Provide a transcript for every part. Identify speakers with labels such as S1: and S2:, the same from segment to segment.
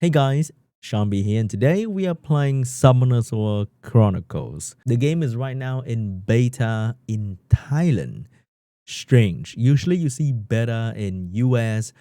S1: Hey guys, SeanB here, and today we are playing Summoners War Chronicles. The game is right now in beta in Thailand. Strange. Usually you see beta in US,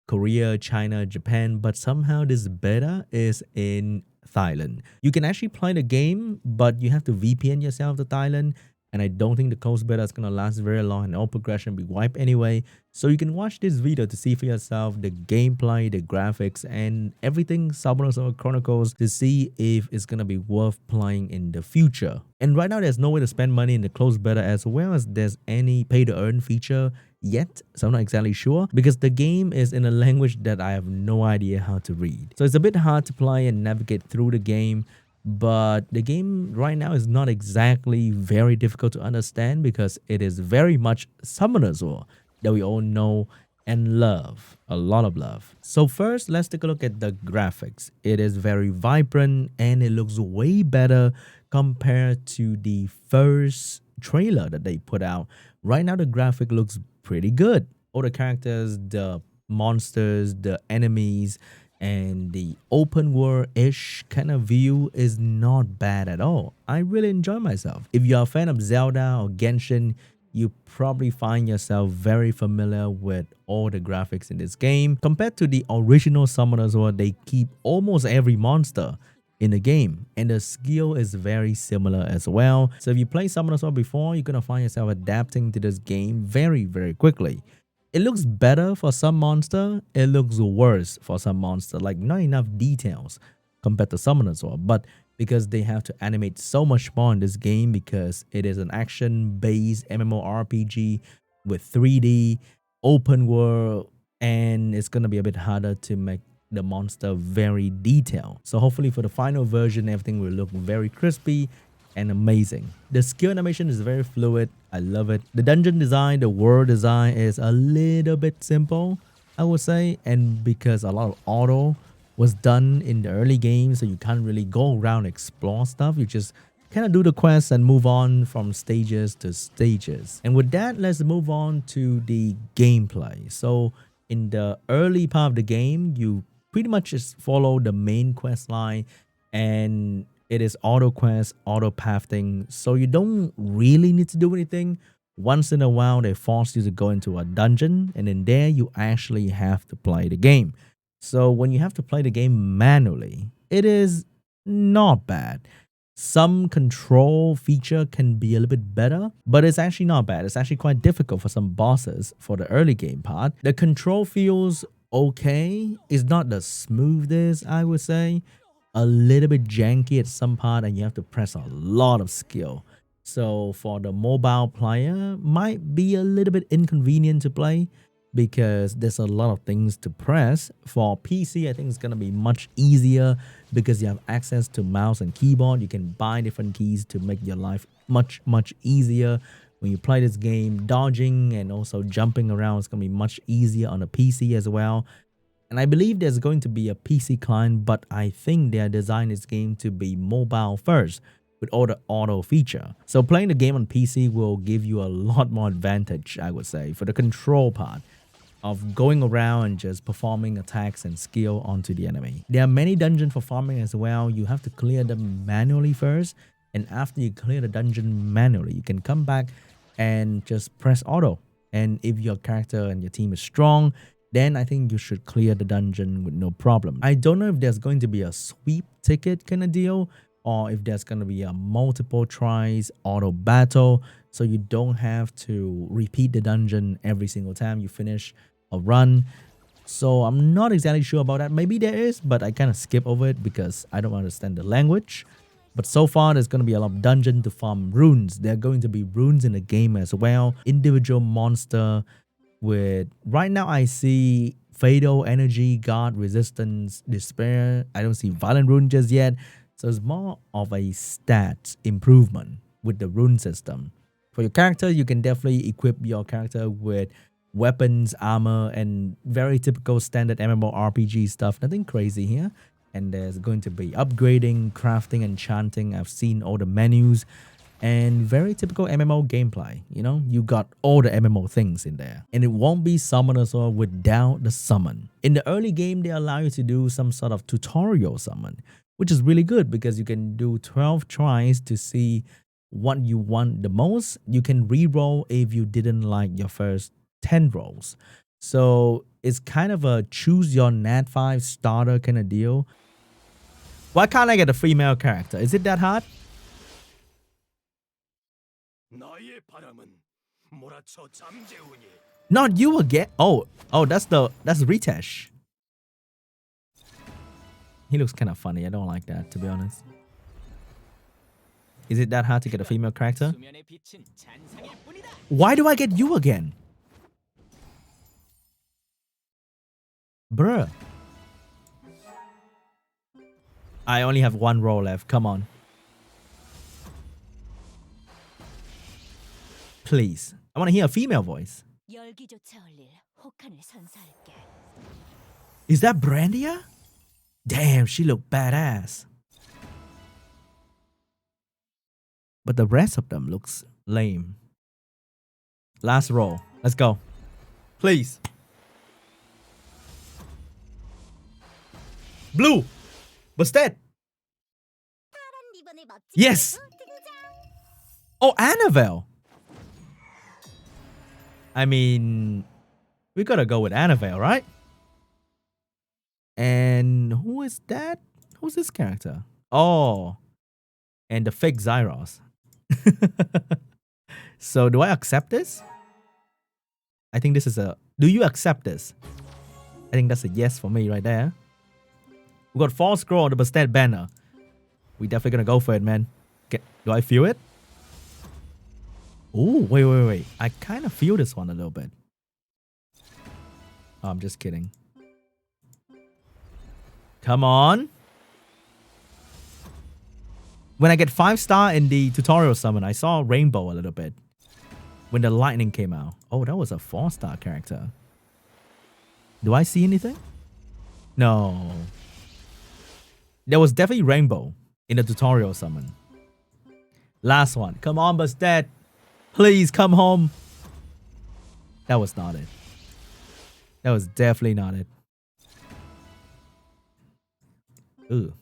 S1: Korea, China, Japan, but somehow this beta is in Thailand. You can actually play the game, but you have to VPN yourself to Thailand. And I don't think the closed beta is going to last very long and all progression will be wiped anyway. So you can watch this video to see for yourself the gameplay, the graphics, and everything Summoners War Chronicles to see if it's going to be worth playing in the future. And right now there's no way to spend money in the closed beta as well as there's any pay to earn feature yet, so I'm not exactly sure because the game is in a language that I have no idea how to read. So it's a bit hard to play and navigate through the game, but the game right now is not exactly very difficult to understand because it is very much Summoners War that we all know and love, a lot of love. So first, let's take a look at the graphics. It is very vibrant and it looks way better compared to the first trailer that they put out. Right now, the graphic looks pretty good. All the characters, the monsters, the enemies, and the open world-ish kind of view is not bad at all. I really enjoy myself. If you're a fan of Zelda or Genshin, you probably find yourself very familiar with all the graphics in this game. Compared to the original Summoners War, they keep almost every monster in the game, and the skill is very similar as well. So if you played Summoners War before, you're gonna find yourself adapting to this game very quickly. It looks better for some monster, it looks worse for some monster, like not enough details compared to Summoners War, but because they have to animate so much more in this game because it is an action-based MMORPG with 3D, open world, and it's gonna be a bit harder to make the monster very detailed. So hopefully for the final version, everything will look very crispy and amazing. The skill animation is very fluid. I love it. The dungeon design, the world design is a little bit simple, I would say. And because a lot of auto was done in the early game, so you can't really go around explore stuff. You just kind of do the quests and move on from stages to stages. And with that, let's move on to the gameplay. So in the early part of the game, you pretty much just follow the main quest line, and it is auto quest, auto pathing, so you don't really need to do anything. Once in a while, they force you to go into a dungeon, and in there, you actually have to play the game. So when you have to play the game manually, it is not bad. Some control feature can be a little bit better, but it's actually not bad. It's actually quite difficult for some bosses for the early game part. The control feels okay. It's not the smoothest, I would say. A little bit janky at some part, and you have to press a lot of skill. So for the mobile player, might be a little bit inconvenient to play because there's a lot of things to press. For PC, I think it's gonna be much easier because you have access to mouse and keyboard. You can buy different keys to make your life much easier. When you play this game, dodging and also jumping around is gonna be much easier on a PC as well. And I believe there's going to be a PC client, but I think they are designing this game to be mobile first with all the auto feature. So playing the game on PC will give you a lot more advantage, I would say, for the control part of going around and just performing attacks and skill onto the enemy. There are many dungeons for farming as well. You have to clear them manually first, and after you clear the dungeon manually, you can come back and just press auto. And if your character and your team is strong, then I think you should clear the dungeon with no problem. I don't know if there's going to be a sweep ticket kind of deal, or if there's going to be a multiple tries auto battle, so you don't have to repeat the dungeon every single time you finish a run. So I'm not exactly sure about that. Maybe there is, but I kind of skip over it because I don't understand the language. But so far, there's going to be a lot of dungeon to farm runes. There are going to be runes in the game as well. Individual monster with, right now I see Fatal, Energy, God, Resistance, Despair. I don't see Violent Rune just yet. So it's more of a stats improvement with the rune system. For your character, you can definitely equip your character with weapons, armor, and very typical standard MMORPG stuff. Nothing crazy here. And there's going to be upgrading, crafting, enchanting. I've seen all the menus. and very typical MMO gameplay. You know, you got all the MMO things in there, and it won't be Summoner Sword without the summon. In the early game, they allow you to do some sort of tutorial summon, which is really good because you can do 12 tries to see what you want the most. You can re-roll if you didn't like your first 10 rolls. So it's kind of a choose your Nat 5 starter kind of deal. Why can't I get a female character? Is it that hard? Not you again. Oh, that's Ritesh. He looks kind of funny. I don't like that, to be honest. Is it that hard to get a female character? Why do I get you again? Bruh. I only have one roll left. Come on. Please. I want to hear a female voice. Is that Brandia? Damn, she looked badass. But the rest of them looks lame. Last roll. Let's go. Please. Blue. Bastet. Yes. Oh, Annabelle. I mean, we gotta go with Annabelle, right? And who is that? Who's this character? Oh, and the fake Zyros. So do I accept this? I think this is a... Do you accept this? I think that's a yes for me right there. We got 4 scroll on the Bastet banner. We definitely gonna go for it, man. Do I feel it? Oh, wait. I kind of feel this one a little bit. Oh, I'm just kidding. Come on. When I get 5-star in the tutorial summon, I saw Rainbow a little bit. When the lightning came out. Oh, that was a 4-star character. Do I see anything? No. There was definitely Rainbow in the tutorial summon. Last one. Come on, Bastet. Please come home. That was not it. That was definitely not it. Ooh.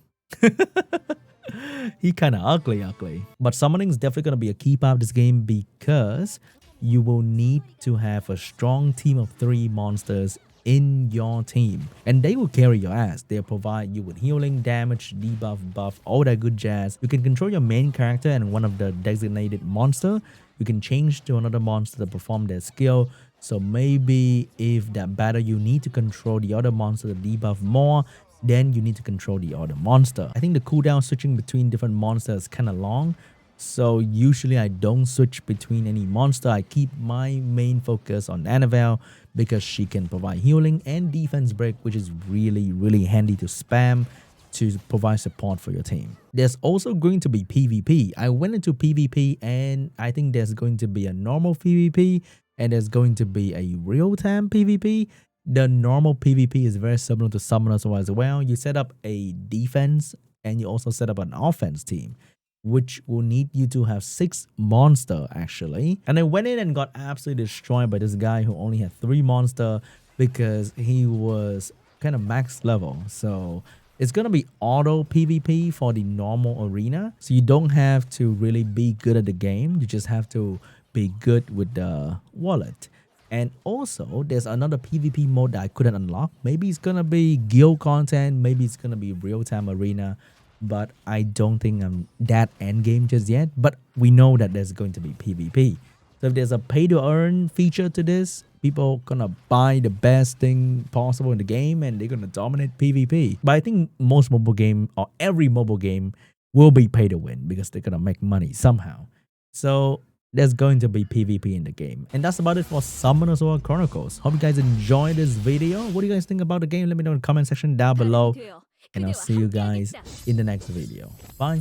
S1: He kind of ugly. But summoning is definitely going to be a key part of this game because you will need to have a strong team of 3 monsters in your team. And they will carry your ass. They'll provide you with healing, damage, debuff, buff, all that good jazz. You can control your main character and one of the designated monster. You can change to another monster to perform their skill. So maybe if that battle you need to control the other monster to debuff more, then you need to control the other monster. I think the cooldown switching between different monsters is kind of long. So usually I don't switch between any monster. I keep my main focus on Annabelle because she can provide healing and defense break, which is really handy to spam to provide support for your team. There's also going to be PvP. I went into PvP and I think there's going to be a normal PvP and there's going to be a real-time PvP. The normal PvP is very similar to Summoner Sword as well. You set up a defense and you also set up an offense team, which will need you to have 6 monster actually. And I went in and got absolutely destroyed by this guy who only had 3 monster because he was kind of max level. So it's gonna be auto PvP for the normal arena. So you don't have to really be good at the game. You just have to be good with the wallet. And also, there's another PvP mode that I couldn't unlock. Maybe it's gonna be guild content, maybe it's gonna be real-time arena, but I don't think I'm that endgame just yet. But we know that there's going to be PvP. So if there's a pay-to-earn feature to this, people gonna buy the best thing possible in the game and they're gonna dominate PvP. But I think most mobile game, or every mobile game, will be pay-to-win because they're gonna make money somehow. So there's going to be PvP in the game. And that's about it for Summoner Sword Chronicles. Hope you guys enjoyed this video. What do you guys think about the game? Let me know in the comment section down below. And I'll see you guys in the next video. Bye.